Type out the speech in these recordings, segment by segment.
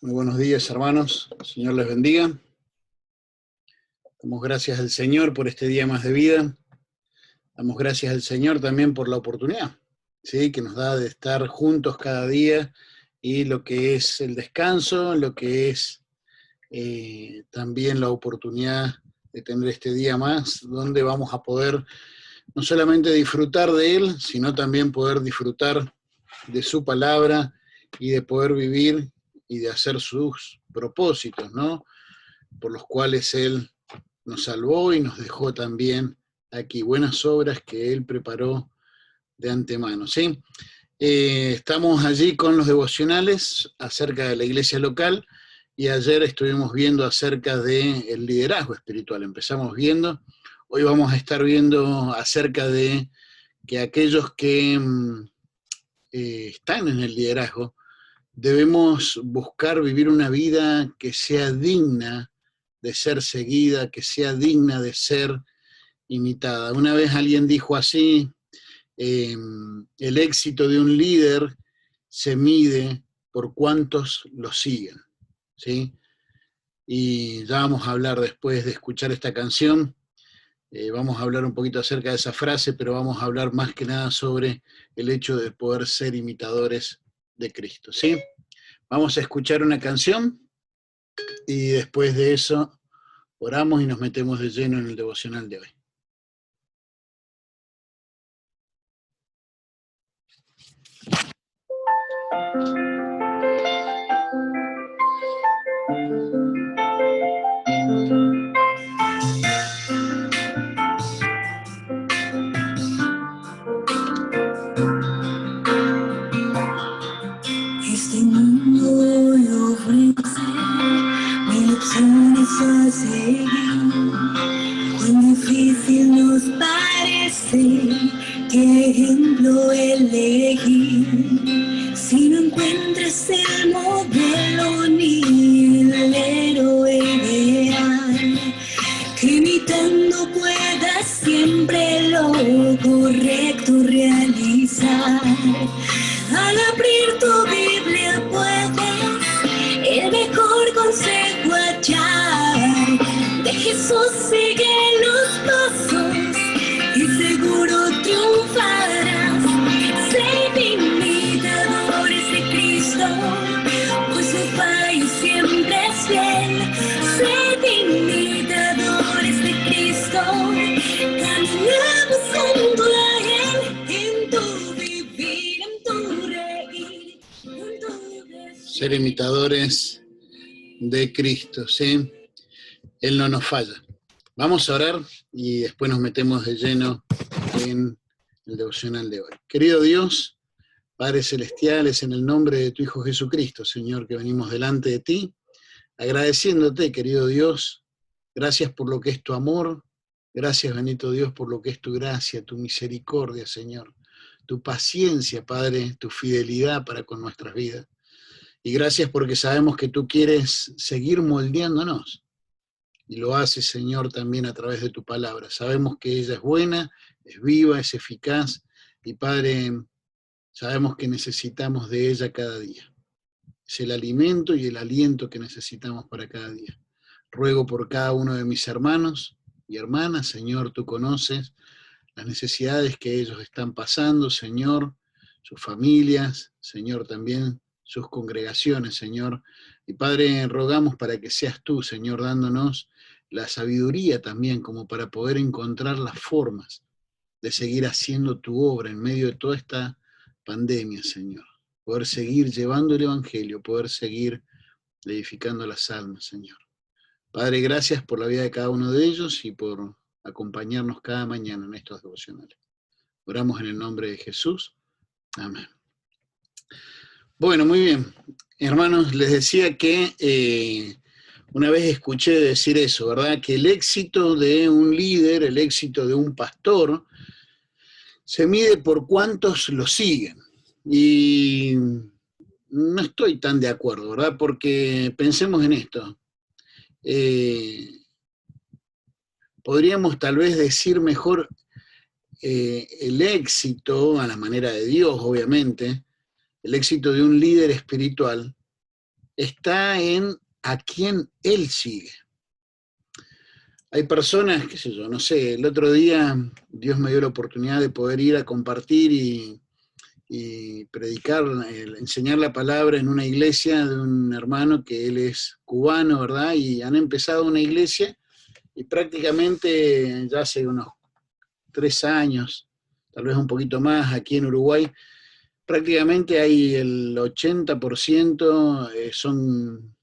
Muy buenos días, hermanos. El Señor les bendiga. Damos gracias al Señor por este día más de vida. Damos gracias al Señor también por la oportunidad, ¿sí?, que nos da de estar juntos cada día, y lo que es el descanso, lo que es también la oportunidad de tener este día más, donde vamos a poder no solamente disfrutar de Él, sino también poder disfrutar de su palabra y de poder vivir y de hacer sus propósitos, ¿no?, por los cuales Él nos salvó y nos dejó también aquí buenas obras que Él preparó de antemano, ¿sí? Estamos allí con los devocionales acerca de la iglesia local, y ayer estuvimos viendo acerca del liderazgo espiritual. Empezamos viendo, hoy vamos a estar viendo acerca de que aquellos que están en el liderazgo debemos buscar vivir una vida que sea digna de ser seguida, que sea digna de ser imitada. Una vez alguien dijo así: el éxito de un líder se mide por cuántos lo siguen, ¿sí? Y ya vamos a hablar, después de escuchar esta canción, vamos a hablar un poquito acerca de esa frase, pero vamos a hablar más que nada sobre el hecho de poder ser imitadores de Cristo, ¿sí? Vamos a escuchar una canción y después de eso oramos y nos metemos de lleno en el devocional de hoy. Este mundo hoy ofrece mil opciones a seguir. Cuán difícil nos parece, qué ejemplo elegir. Si no encuentras el modelo ni el héroe ideal, que imitando puedas siempre lo correcto realizar. Al abrir tu Biblia puedes el mejor consejo hallar. De Jesús sigue los pasos y seguro triunfarás. Sé imitadores de Cristo, pues su país siempre es fiel. Sé imitadores de Cristo, caminamos junto a Él en tu vivir, en tu reír, en tu Ser imitadores de Cristo, ¿sí? Él no nos falla. Vamos a orar y después nos metemos de lleno en el devocional de hoy. Querido Dios, Padre Celestial, es en el nombre de tu Hijo Jesucristo, Señor, que venimos delante de ti, agradeciéndote, querido Dios. Gracias por lo que es tu amor. Gracias, bendito Dios, por lo que es tu gracia, tu misericordia, Señor. Tu paciencia, Padre, tu fidelidad para con nuestras vidas. Y gracias porque sabemos que tú quieres seguir moldeándonos. Y lo haces, Señor, también a través de tu palabra. Sabemos que ella es buena, es viva, es eficaz. Y Padre, sabemos que necesitamos de ella cada día. Es el alimento y el aliento que necesitamos para cada día. Ruego por cada uno de mis hermanos y hermanas, Señor, tú conoces las necesidades que ellos están pasando, Señor, sus familias, Señor, también sus congregaciones, Señor. Y Padre, rogamos para que seas tú, Señor, dándonos la sabiduría también, como para poder encontrar las formas de seguir haciendo tu obra en medio de toda esta pandemia, Señor. Poder seguir llevando el Evangelio, poder seguir edificando las almas, Señor. Padre, gracias por la vida de cada uno de ellos y por acompañarnos cada mañana en estos devocionales. Oramos en el nombre de Jesús. Amén. Bueno, muy bien. Hermanos, les decía que una vez escuché decir eso, ¿verdad? Que el éxito de un líder, el éxito de un pastor, se mide por cuántos lo siguen. Y no estoy tan de acuerdo, ¿verdad? Porque pensemos en esto. Podríamos tal vez decir mejor el éxito, a la manera de Dios, obviamente, el éxito de un líder espiritual, está en a quién él sigue. Hay personas, qué sé yo, no sé, el otro día Dios me dio la oportunidad de poder ir a compartir y predicar, enseñar la palabra en una iglesia de un hermano que él es cubano, ¿verdad? Y han empezado una iglesia y prácticamente ya hace unos 3 años, tal vez un poquito más, aquí en Uruguay, prácticamente hay el 80% son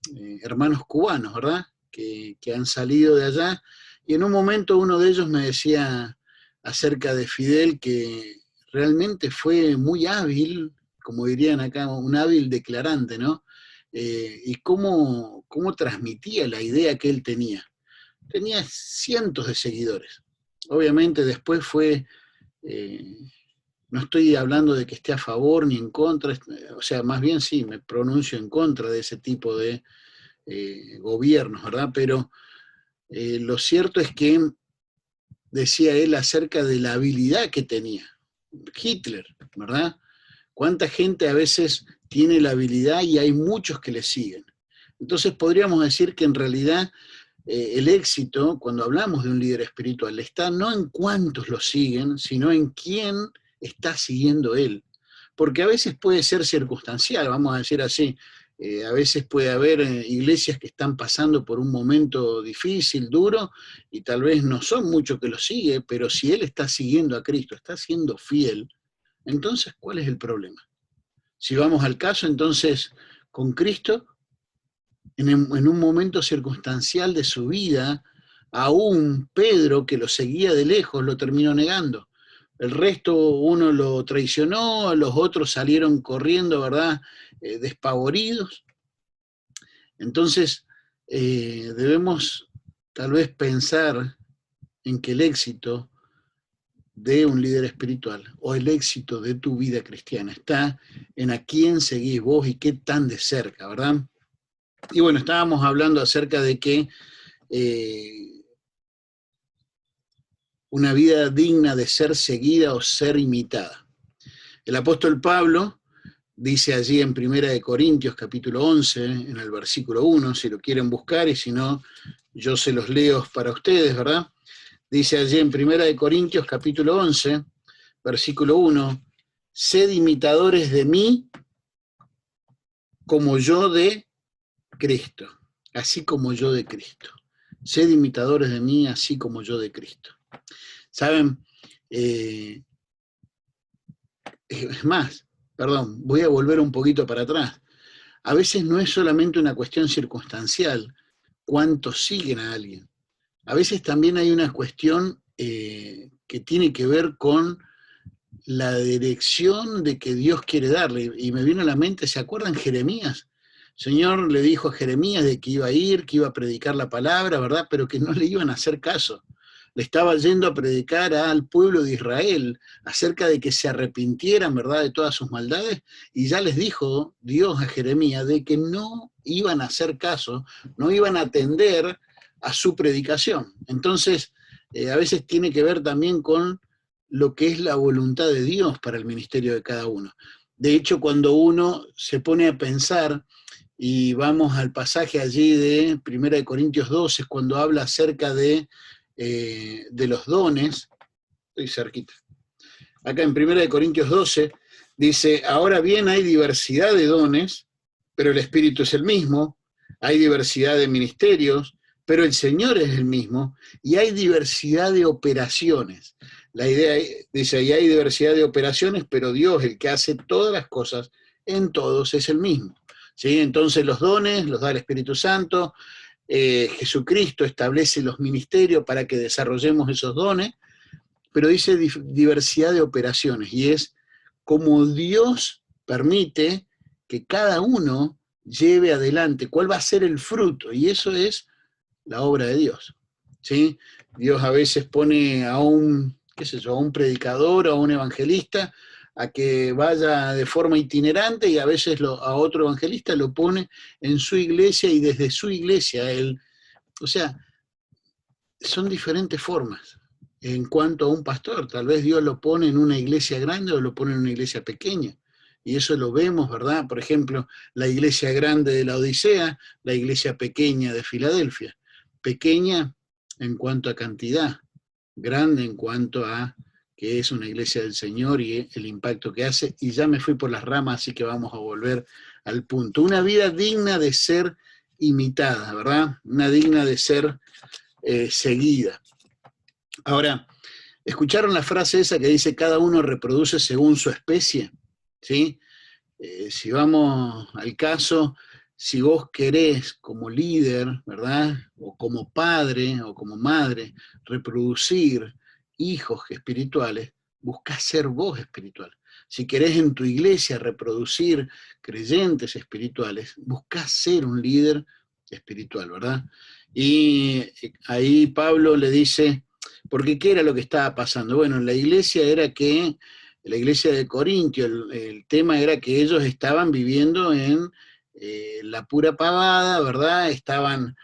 hermanos cubanos, ¿verdad? Que han salido de allá. Y en un momento uno de ellos me decía acerca de Fidel que realmente fue muy hábil, como dirían acá, un hábil declarante, ¿no? Y cómo transmitía la idea que él tenía. Tenía cientos de seguidores. Obviamente después fue... no estoy hablando de que esté a favor ni en contra, o sea, más bien sí, me pronuncio en contra de ese tipo de gobiernos, ¿verdad? Pero lo cierto es que decía él acerca de la habilidad que tenía Hitler, ¿verdad? Cuánta gente a veces tiene la habilidad y hay muchos que le siguen. Entonces podríamos decir que en realidad el éxito, cuando hablamos de un líder espiritual, está no en cuántos lo siguen, sino en quién está siguiendo él. Porque a veces puede ser circunstancial, vamos a decir así. A veces puede haber iglesias que están pasando por un momento difícil, duro, y tal vez no son muchos que lo siguen, pero si él está siguiendo a Cristo, está siendo fiel, entonces, ¿cuál es el problema? Si vamos al caso, entonces, con Cristo, en un momento circunstancial de su vida, aún Pedro, que lo seguía de lejos, lo terminó negando. El resto, uno lo traicionó, los otros salieron corriendo, ¿verdad? Despavoridos. Entonces, debemos tal vez pensar en que el éxito de un líder espiritual o el éxito de tu vida cristiana está en a quién seguís vos y qué tan de cerca, ¿verdad? Y bueno, estábamos hablando acerca de que una vida digna de ser seguida o ser imitada. El apóstol Pablo dice allí en 1 Corintios capítulo 11, en el versículo 1, si lo quieren buscar, y si no, yo se los leo para ustedes, ¿verdad? Dice allí en 1 Corintios capítulo 11, versículo 1, sed imitadores de mí como yo de Cristo, así como yo de Cristo. Sed imitadores de mí, así como yo de Cristo. ¿Saben? Es más, perdón, voy a volver un poquito para atrás. A veces no es solamente una cuestión circunstancial, cuántos siguen a alguien. A veces también hay una cuestión que tiene que ver con la dirección de que Dios quiere darle. Y me vino a la mente, ¿se acuerdan Jeremías? El Señor le dijo a Jeremías de que iba a ir, que iba a predicar la palabra, ¿verdad? Pero que no le iban a hacer caso. Le estaba yendo a predicar al pueblo de Israel acerca de que se arrepintieran, ¿verdad?, de todas sus maldades, y ya les dijo Dios a Jeremías de que no iban a hacer caso, no iban a atender a su predicación. Entonces, a veces tiene que ver también con lo que es la voluntad de Dios para el ministerio de cada uno. De hecho, cuando uno se pone a pensar, y vamos al pasaje allí de 1 Corintios 12, cuando habla acerca de los dones, estoy cerquita, acá en 1 Corintios 12, dice, ahora bien hay diversidad de dones, pero el Espíritu es el mismo, hay diversidad de ministerios, pero el Señor es el mismo, y hay diversidad de operaciones. La idea dice, y hay diversidad de operaciones, pero Dios, el que hace todas las cosas en todos, es el mismo. ¿Sí? Entonces los dones los da el Espíritu Santo, Jesucristo establece los ministerios para que desarrollemos esos dones, pero dice diversidad de operaciones, y es como Dios permite que cada uno lleve adelante, cuál va a ser el fruto, y eso es la obra de Dios. ¿Sí? Dios a veces pone a un, qué sé yo, a un predicador o a un evangelista a que vaya de forma itinerante, y a veces a otro evangelista lo pone en su iglesia y desde su iglesia él, o sea, son diferentes formas. En cuanto a un pastor, tal vez Dios lo pone en una iglesia grande o lo pone en una iglesia pequeña. y eso lo vemos, ¿verdad? Por ejemplo, la iglesia grande de la Odisea, la iglesia pequeña de Filadelfia. Pequeña en cuanto a cantidad, grande en cuanto a que es una iglesia del Señor y el impacto que hace, y ya me fui por las ramas, así que vamos a volver al punto. Una vida digna de ser imitada, ¿verdad? Una digna de ser seguida. Ahora, ¿escucharon la frase esa que dice cada uno reproduce según su especie? ¿Sí? Si vamos al caso, si vos querés como líder, ¿verdad? O como padre o como madre, reproducir hijos espirituales, buscá ser vos espiritual. Si querés en tu iglesia reproducir creyentes espirituales, buscá ser un líder espiritual, ¿verdad? Y ahí Pablo le dice, porque ¿qué era lo que estaba pasando? Bueno, en la iglesia era que la iglesia de Corintio, el tema era que ellos estaban viviendo en la pura pavada, ¿verdad? Estaban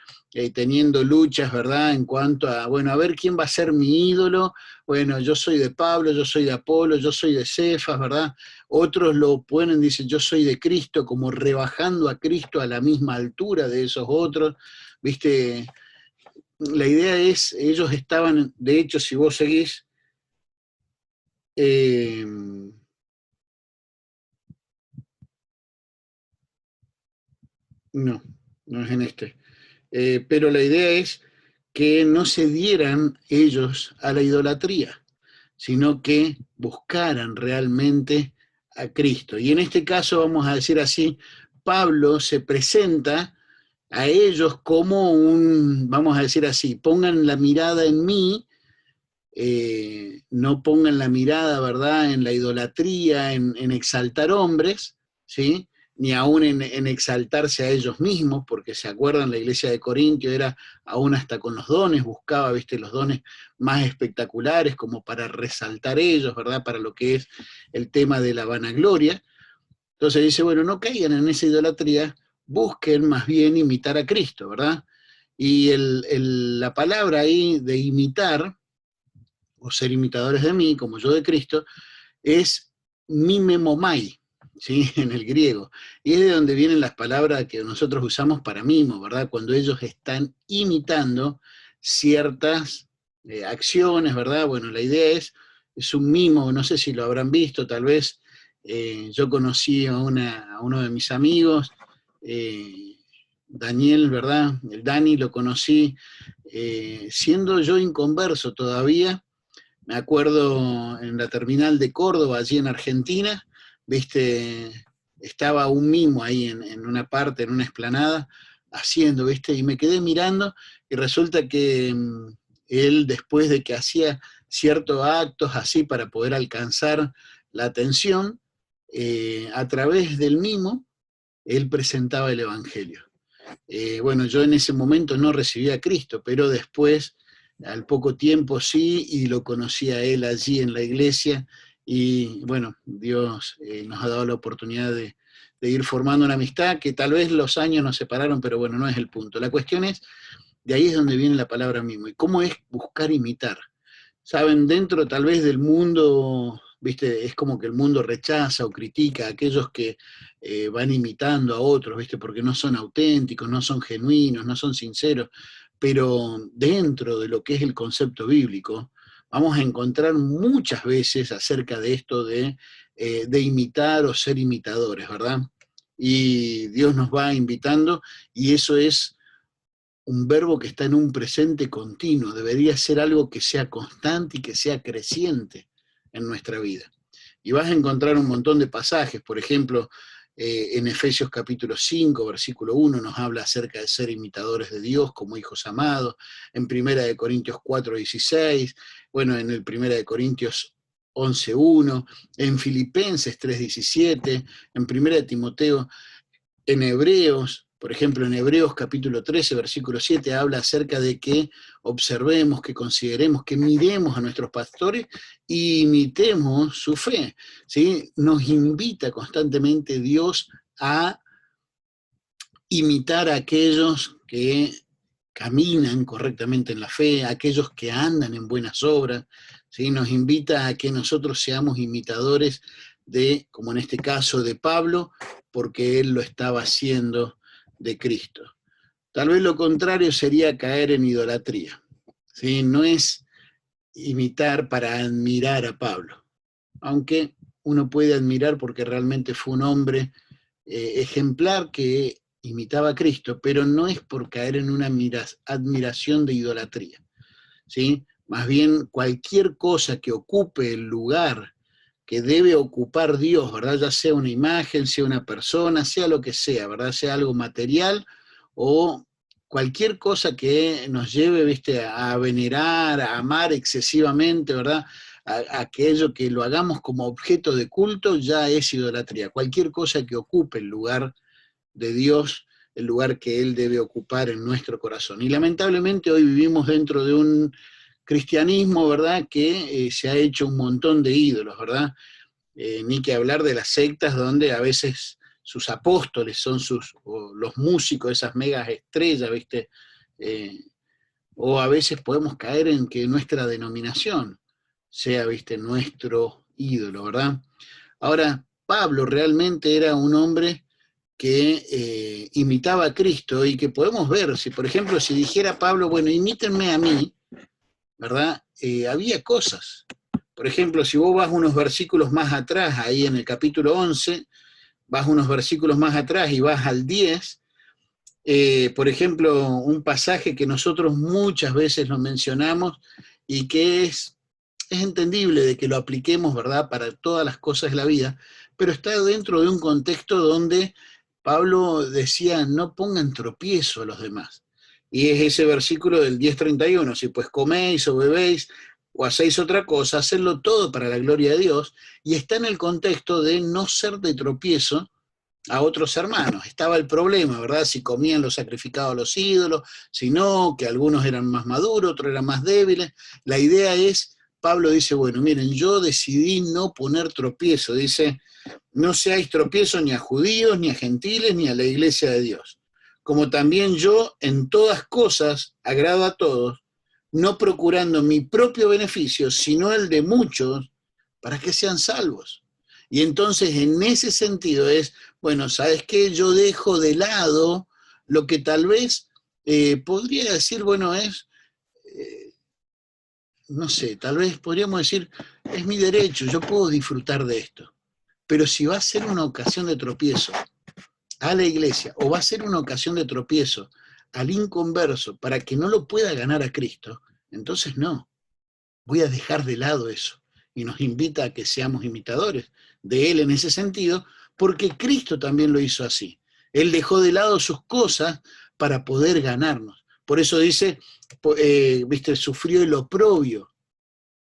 teniendo luchas, ¿verdad? En cuanto a, bueno, a ver quién va a ser mi ídolo. Bueno, yo soy de Pablo, yo soy de Apolo, yo soy de Cefas, ¿verdad? Otros lo ponen, dicen, yo soy de Cristo, como rebajando a Cristo a la misma altura de esos otros, ¿viste? La idea es, ellos estaban, de hecho, si vos seguís, no, no es en este. Pero la idea es que no se dieran ellos a la idolatría, sino que buscaran realmente a Cristo. Y en este caso, vamos a decir así, Pablo se presenta a ellos como un, vamos a decir así, pongan la mirada en mí, no pongan la mirada, ¿verdad?, en la idolatría, en exaltar hombres, ¿sí?, ni aún en exaltarse a ellos mismos, porque se acuerdan, la iglesia de Corintio era aún hasta con los dones, buscaba, viste, los dones más espectaculares como para resaltar ellos, ¿verdad?, para lo que es el tema de la vanagloria. Entonces dice, bueno, no caigan en esa idolatría, busquen más bien imitar a Cristo, ¿verdad? Y la palabra ahí de imitar, o ser imitadores de mí, como yo de Cristo, es mimemomai, ¿sí? En el griego. Y es de donde vienen las palabras que nosotros usamos para mimo, ¿verdad? Cuando ellos están imitando ciertas acciones, ¿verdad? Bueno, la idea es un mimo, no sé si lo habrán visto, tal vez yo conocí a uno de mis amigos, Daniel, ¿verdad? El Dani lo conocí siendo yo inconverso todavía. Me acuerdo en la terminal de Córdoba, allí en Argentina, viste, estaba un mimo ahí en una parte, en una explanada, haciendo, viste, y me quedé mirando, y resulta que él, después de que hacía ciertos actos así para poder alcanzar la atención, a través del mimo, él presentaba el Evangelio. Bueno, yo en ese momento no recibí a Cristo, pero después, al poco tiempo sí, y lo conocí a él allí en la iglesia, y bueno, Dios nos ha dado la oportunidad de ir formando una amistad, que tal vez los años nos separaron, pero bueno, no es el punto. La cuestión es, de ahí es donde viene la palabra mimo, y cómo es buscar imitar. Saben, dentro tal vez del mundo, viste, es como que el mundo rechaza o critica a aquellos que van imitando a otros, viste, porque no son auténticos, no son genuinos, no son sinceros, pero dentro de lo que es el concepto bíblico, vamos a encontrar muchas veces acerca de esto de imitar o ser imitadores, ¿verdad? Y Dios nos va invitando, y eso es un verbo que está en un presente continuo, debería ser algo que sea constante y que sea creciente en nuestra vida. Y vas a encontrar un montón de pasajes, por ejemplo, en Efesios capítulo 5, versículo 1, nos habla acerca de ser imitadores de Dios como hijos amados, en 1 de Corintios 4, 16, bueno, en el 1 de Corintios 11, 1, en Filipenses 3, 17, en 1 de Timoteo, en Hebreos, por ejemplo, en Hebreos capítulo 13, versículo 7, habla acerca de que observemos, que consideremos, que miremos a nuestros pastores e imitemos su fe, ¿sí? Nos invita constantemente Dios a imitar a aquellos que caminan correctamente en la fe, a aquellos que andan en buenas obras, ¿sí? Nos invita a que nosotros seamos imitadores como en este caso de Pablo, porque él lo estaba haciendo de Cristo. Tal vez lo contrario sería caer en idolatría, ¿sí? No es imitar para admirar a Pablo, aunque uno puede admirar porque realmente fue un hombre ejemplar que imitaba a Cristo, pero no es por caer en una admiración de idolatría, ¿sí? Más bien cualquier cosa que ocupe el lugar que debe ocupar Dios, ¿verdad? Ya sea una imagen, sea una persona, sea lo que sea, ¿verdad? Sea algo material o cualquier cosa que nos lleve, ¿viste?, a venerar, a amar excesivamente, ¿verdad? Aquello que lo hagamos como objeto de culto ya es idolatría. Cualquier cosa que ocupe el lugar de Dios, el lugar que Él debe ocupar en nuestro corazón. Y lamentablemente hoy vivimos dentro de un cristianismo, ¿verdad?, que se ha hecho un montón de ídolos, ¿verdad? Ni que hablar de las sectas donde a veces sus apóstoles son los músicos, esas megas estrellas, ¿viste? O a veces podemos caer en que nuestra denominación sea, ¿viste?, nuestro ídolo, ¿verdad? Ahora, Pablo realmente era un hombre que imitaba a Cristo y que podemos ver, si por ejemplo, si dijera Pablo, bueno, imítenme a mí, ¿verdad? Había cosas. Por ejemplo, si vos vas unos versículos más atrás, ahí en el capítulo 11, vas unos versículos más atrás y vas al 10, por ejemplo, un pasaje que nosotros muchas veces lo mencionamos y que es entendible de que lo apliquemos, ¿verdad?, para todas las cosas de la vida, pero está dentro de un contexto donde Pablo decía, no pongan tropiezo a los demás. Y es ese versículo del 10:31, si pues coméis o bebéis o hacéis otra cosa, hacedlo todo para la gloria de Dios, y está en el contexto de no ser de tropiezo a otros hermanos. Estaba el problema, ¿verdad? Si comían lo sacrificado a los ídolos, si no, que algunos eran más maduros, otros eran más débiles. La idea es, Pablo dice, bueno, miren, yo decidí no poner tropiezo, dice, no seáis tropiezo ni a judíos, ni a gentiles, ni a la iglesia de Dios. Como también yo en todas cosas agrado a todos, no procurando mi propio beneficio, sino el de muchos, para que sean salvos. Y entonces en ese sentido es, bueno, ¿sabes qué? Yo dejo de lado lo que tal vez podría decir, bueno, no sé, tal vez podríamos decir, es mi derecho, yo puedo disfrutar de esto. Pero si va a ser una ocasión de tropiezo a la iglesia, o va a ser una ocasión de tropiezo al inconverso para que no lo pueda ganar a Cristo, entonces no, voy a dejar de lado eso. Y nos invita a que seamos imitadores de Él en ese sentido, porque Cristo también lo hizo así. Él dejó de lado sus cosas para poder ganarnos. Por eso dice, viste, sufrió el oprobio,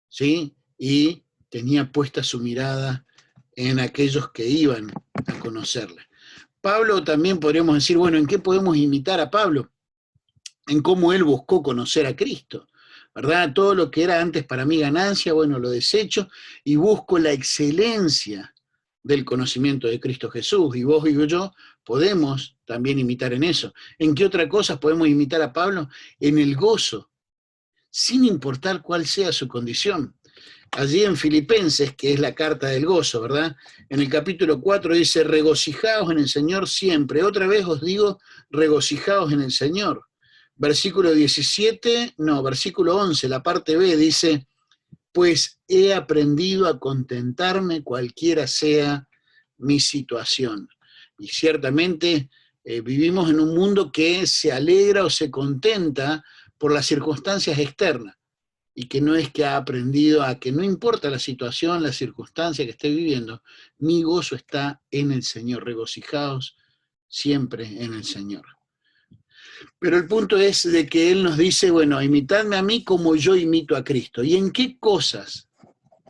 ¿sí? Y tenía puesta su mirada en aquellos que iban a conocerle. Pablo también podríamos decir, bueno, ¿en qué podemos imitar a Pablo? En cómo él buscó conocer a Cristo, ¿verdad? Todo lo que era antes para mí ganancia, bueno, lo desecho y busco la excelencia del conocimiento de Cristo Jesús. Y vos y yo podemos también imitar en eso. ¿En qué otra cosa podemos imitar a Pablo? En el gozo, sin importar cuál sea su condición. Allí en Filipenses, que es la carta del gozo, ¿verdad? En el capítulo 4 dice, regocijaos en el Señor siempre. Otra vez os digo, regocijaos en el Señor. Versículo 11, la parte B, dice, pues he aprendido a contentarme cualquiera sea mi situación. Y ciertamente vivimos en un mundo que se alegra o se contenta por las circunstancias externas, y que no es que ha aprendido a que no importa la situación, la circunstancia que esté viviendo, mi gozo está en el Señor, regocijaos siempre en el Señor. Pero el punto es de que Él nos dice, bueno, imitadme a mí como yo imito a Cristo. ¿Y en qué cosas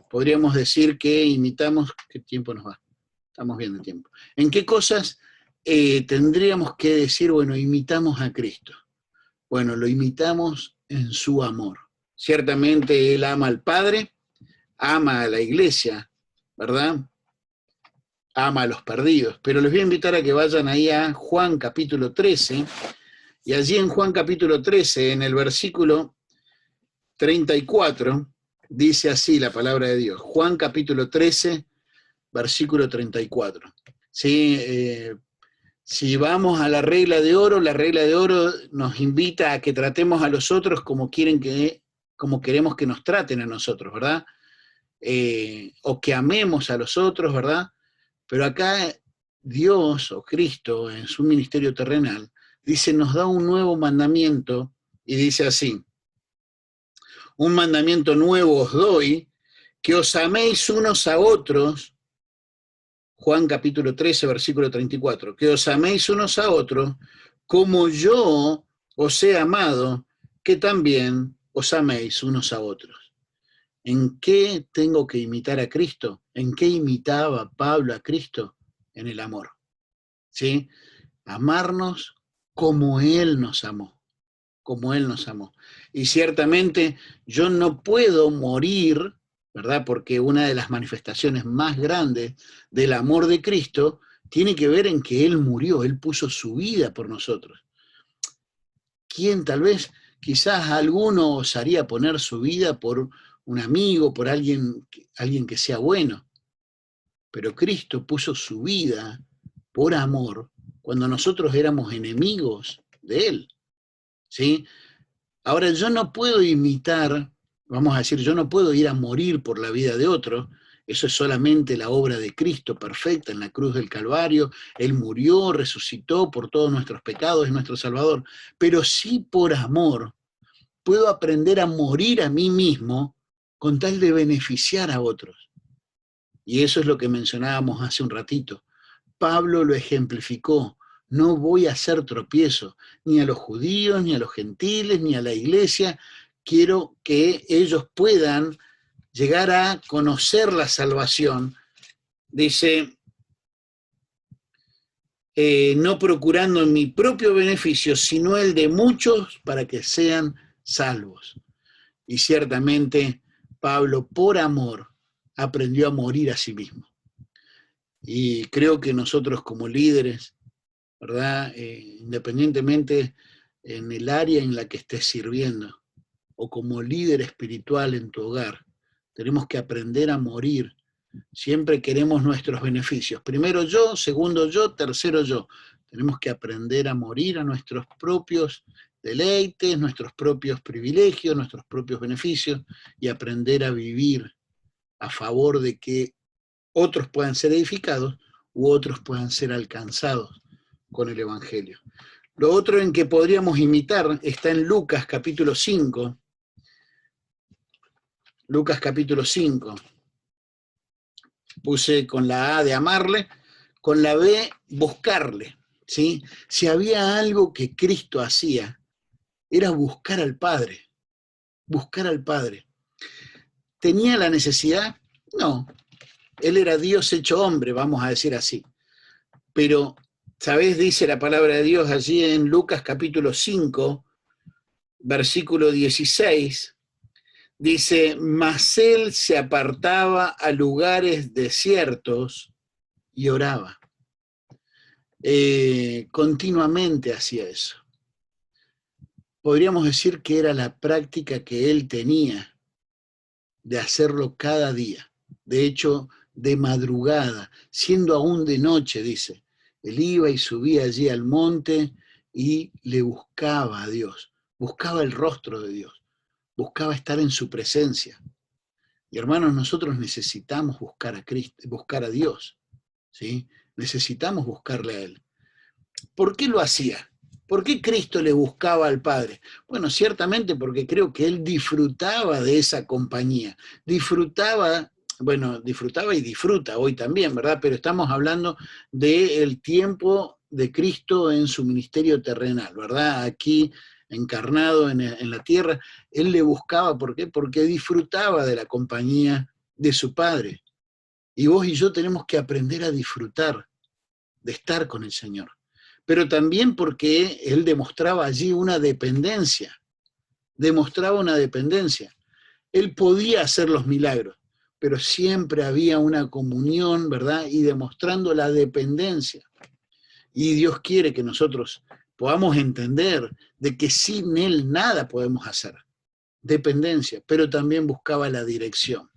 podríamos decir que imitamos? ¿Qué tiempo nos va? Estamos viendo el tiempo. ¿En qué cosas tendríamos que decir, bueno, imitamos a Cristo? Bueno, lo imitamos en su amor. Ciertamente Él ama al Padre, ama a la iglesia, ¿verdad? Ama a los perdidos. Pero les voy a invitar a que vayan ahí a Juan capítulo 13, y allí en Juan capítulo 13, en el versículo 34, dice así la palabra de Dios. Juan capítulo 13, versículo 34. ¿Sí? Si vamos a la regla de oro nos invita a que tratemos a los otros como queremos que nos traten a nosotros, ¿verdad? O que amemos a los otros, ¿verdad? Pero acá Dios o Cristo en su ministerio terrenal dice, nos da un nuevo mandamiento y dice así: un mandamiento nuevo os doy, que os améis unos a otros. Juan capítulo 13, versículo 34, que os améis unos a otros como yo os he amado, que también os améis unos a otros. ¿En qué tengo que imitar a Cristo? ¿En qué imitaba Pablo a Cristo? En el amor. ¿Sí? Amarnos como Él nos amó, como Él nos amó. Y ciertamente yo no puedo morir, ¿verdad? Porque una de las manifestaciones más grandes del amor de Cristo tiene que ver en que Él murió, Él puso su vida por nosotros. ¿Quién tal vez, quizás alguno osaría poner su vida por un amigo, por alguien que sea bueno? Pero Cristo puso su vida por amor cuando nosotros éramos enemigos de Él, ¿sí? Ahora, yo no puedo imitar, vamos a decir, yo no puedo ir a morir por la vida de otro, eso es solamente la obra de Cristo perfecta en la cruz del Calvario. Él murió, resucitó por todos nuestros pecados, es nuestro Salvador. Pero sí por amor puedo aprender a morir a mí mismo con tal de beneficiar a otros. Y eso es lo que mencionábamos hace un ratito. Pablo lo ejemplificó. No voy a hacer tropiezo ni a los judíos, ni a los gentiles, ni a la iglesia. Quiero que ellos puedan llegar a conocer la salvación. Dice, no procurando mi propio beneficio, sino el de muchos para que sean salvos. Y ciertamente Pablo, por amor, aprendió a morir a sí mismo. Y creo que nosotros como líderes, ¿verdad? Independientemente en el área en la que estés sirviendo, o como líder espiritual en tu hogar, tenemos que aprender a morir. Siempre queremos nuestros beneficios. Primero yo, segundo yo, tercero yo. Tenemos que aprender a morir a nuestros propios deleites, nuestros propios privilegios, nuestros propios beneficios, y aprender a vivir a favor de que otros puedan ser edificados u otros puedan ser alcanzados con el Evangelio. Lo otro en que podríamos imitar está en Lucas capítulo 5. Lucas capítulo 5. Puse con la A de amarle, con la B buscarle, ¿sí? Si había algo que Cristo hacía, era buscar al Padre, buscar al Padre. ¿Tenía la necesidad? No. Él era Dios hecho hombre, vamos a decir así. Pero, ¿sabés? Dice la palabra de Dios allí en Lucas capítulo 5, versículo 16, dice, mas él se apartaba a lugares desiertos y oraba. Continuamente hacía eso. Podríamos decir que era la práctica que él tenía de hacerlo cada día. De hecho, de madrugada, siendo aún de noche, dice, él iba y subía allí al monte y le buscaba a Dios, buscaba el rostro de Dios, buscaba estar en su presencia. Y hermanos, nosotros necesitamos buscar a Cristo, buscar a Dios, ¿sí? Necesitamos buscarle a Él. ¿Por qué lo hacía? ¿Por qué Cristo le buscaba al Padre? Bueno, ciertamente porque creo que Él disfrutaba de esa compañía, disfrutaba y disfruta hoy también, ¿verdad? Pero estamos hablando del tiempo de Cristo en su ministerio terrenal, ¿verdad? Aquí encarnado en la tierra, Él le buscaba, ¿por qué? Porque disfrutaba de la compañía de su Padre. Y vos y yo tenemos que aprender a disfrutar de estar con el Señor. Pero también porque Él demostraba allí una dependencia, Él podía hacer los milagros, pero siempre había una comunión, ¿verdad? Y demostrando la dependencia. Y Dios quiere que nosotros podamos entender de que sin Él nada podemos hacer. Dependencia, pero también buscaba la dirección,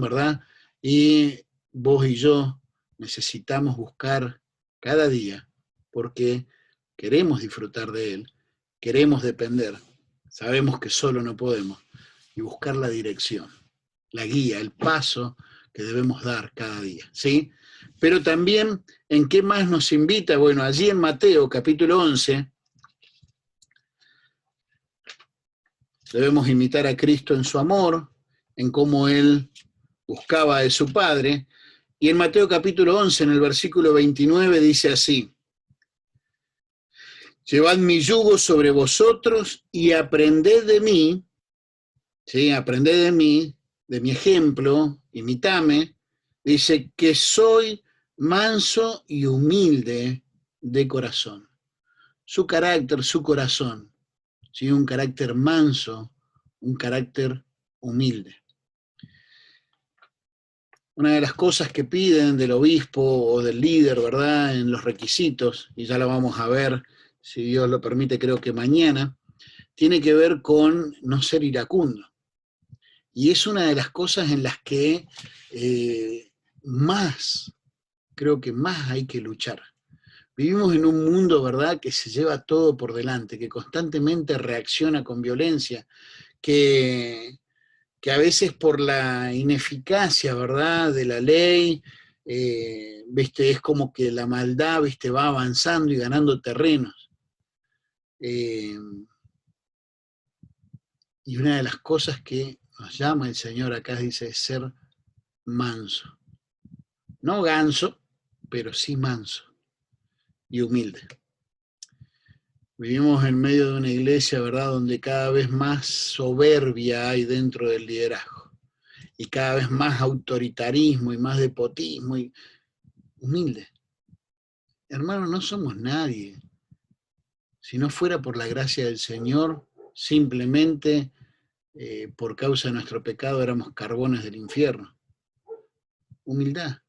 ¿verdad? Y vos y yo necesitamos buscar cada día, porque queremos disfrutar de Él, queremos depender, sabemos que solo no podemos, y buscar la dirección, la guía, el paso que debemos dar cada día, ¿sí? Pero también, ¿en qué más nos invita? Bueno, allí en Mateo, capítulo 11, debemos imitar a Cristo en su amor, en cómo Él buscaba de su Padre. Y en Mateo capítulo 11, en el versículo 29, dice así: llevad mi yugo sobre vosotros y aprended de mí, ¿sí? Aprended de mi ejemplo, imitame. Dice que soy manso y humilde de corazón. Su carácter, su corazón, ¿sí? Un carácter manso, un carácter humilde. Una de las cosas que piden del obispo o del líder, ¿verdad?, en los requisitos, y ya la vamos a ver, si Dios lo permite, creo que mañana, tiene que ver con no ser iracundo. Y es una de las cosas en las que creo que más hay que luchar. Vivimos en un mundo, ¿verdad?, que se lleva todo por delante, que constantemente reacciona con violencia, que a veces por la ineficacia, ¿verdad?, de la ley, ¿viste? Es como que la maldad, ¿viste?, va avanzando y ganando terrenos. Y una de las cosas que nos llama el Señor acá, dice, es ser manso. No ganso, pero sí manso y humilde. Vivimos en medio de una iglesia, ¿verdad?, donde cada vez más soberbia hay dentro del liderazgo. Y cada vez más autoritarismo y más despotismo y humilde. Hermanos, no somos nadie. Si no fuera por la gracia del Señor, simplemente por causa de nuestro pecado éramos carbones del infierno. Humildad.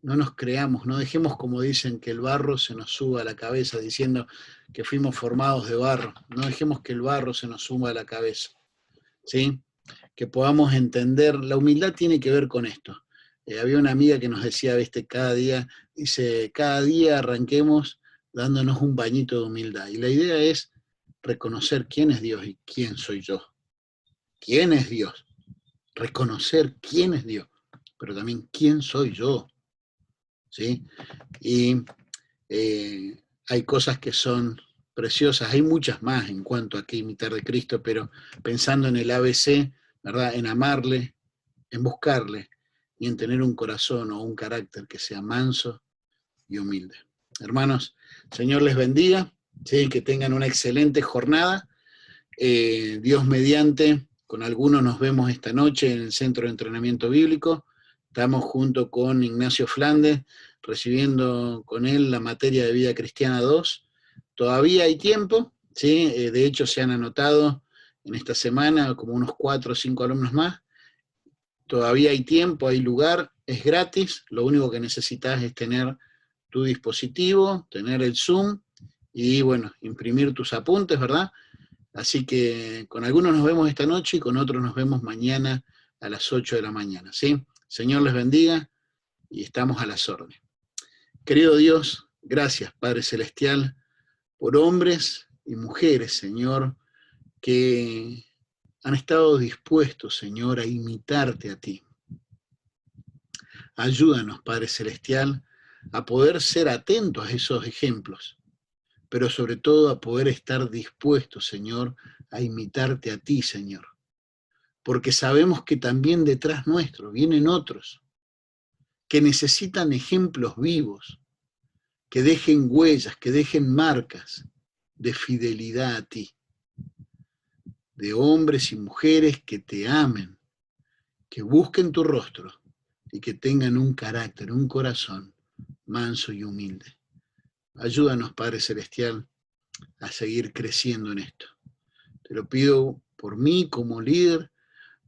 No nos creamos, no dejemos, como dicen, que el barro se nos suba a la cabeza diciendo que fuimos formados de barro. No dejemos que el barro se nos suba a la cabeza. ¿Sí? Que podamos entender, la humildad tiene que ver con esto. Había una amiga que nos decía, ¿viste? Cada día arranquemos dándonos un bañito de humildad. Y la idea es reconocer quién es Dios y quién soy yo. ¿Quién es Dios? Reconocer quién es Dios, pero también quién soy yo. ¿Sí? Y hay cosas que son preciosas, hay muchas más en cuanto a qué imitar de Cristo, pero pensando en el ABC, ¿verdad?, en amarle, en buscarle y en tener un corazón o un carácter que sea manso y humilde. Hermanos, Señor les bendiga, ¿sí? Que tengan una excelente jornada. Dios mediante, con algunos nos vemos esta noche en el Centro de Entrenamiento Bíblico. Estamos junto con Ignacio Flandes, recibiendo con él la materia de Vida Cristiana 2. Todavía hay tiempo, ¿sí? De hecho se han anotado en esta semana como unos 4 o 5 alumnos más. Todavía hay tiempo, hay lugar, es gratis, lo único que necesitas es tener tu dispositivo, tener el Zoom y, bueno, imprimir tus apuntes, ¿verdad? Así que con algunos nos vemos esta noche y con otros nos vemos mañana a las 8 de la mañana, ¿sí? Señor les bendiga y estamos a las órdenes. Querido Dios, gracias, Padre Celestial, por hombres y mujeres, Señor, que han estado dispuestos, Señor, a imitarte a ti. Ayúdanos, Padre Celestial, a poder ser atentos a esos ejemplos, pero sobre todo a poder estar dispuestos, Señor, a imitarte a ti, Señor. Porque sabemos que también detrás nuestro vienen otros que necesitan ejemplos vivos, que dejen huellas, que dejen marcas de fidelidad a ti, de hombres y mujeres que te amen, que busquen tu rostro y que tengan un carácter, un corazón manso y humilde. Ayúdanos, Padre Celestial, a seguir creciendo en esto. Te lo pido por mí como líder,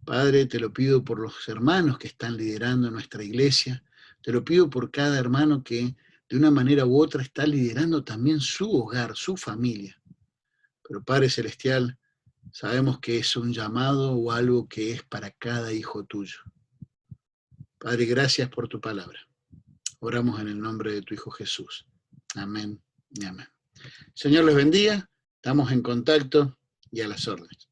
Padre, te lo pido por los hermanos que están liderando nuestra iglesia, te lo pido por cada hermano que de una manera u otra está liderando también su hogar, su familia. Pero Padre Celestial, sabemos que es un llamado o algo que es para cada hijo tuyo. Padre, gracias por tu palabra. Oramos en el nombre de tu Hijo Jesús. Amén y amén. Señor les bendiga, estamos en contacto y a las órdenes.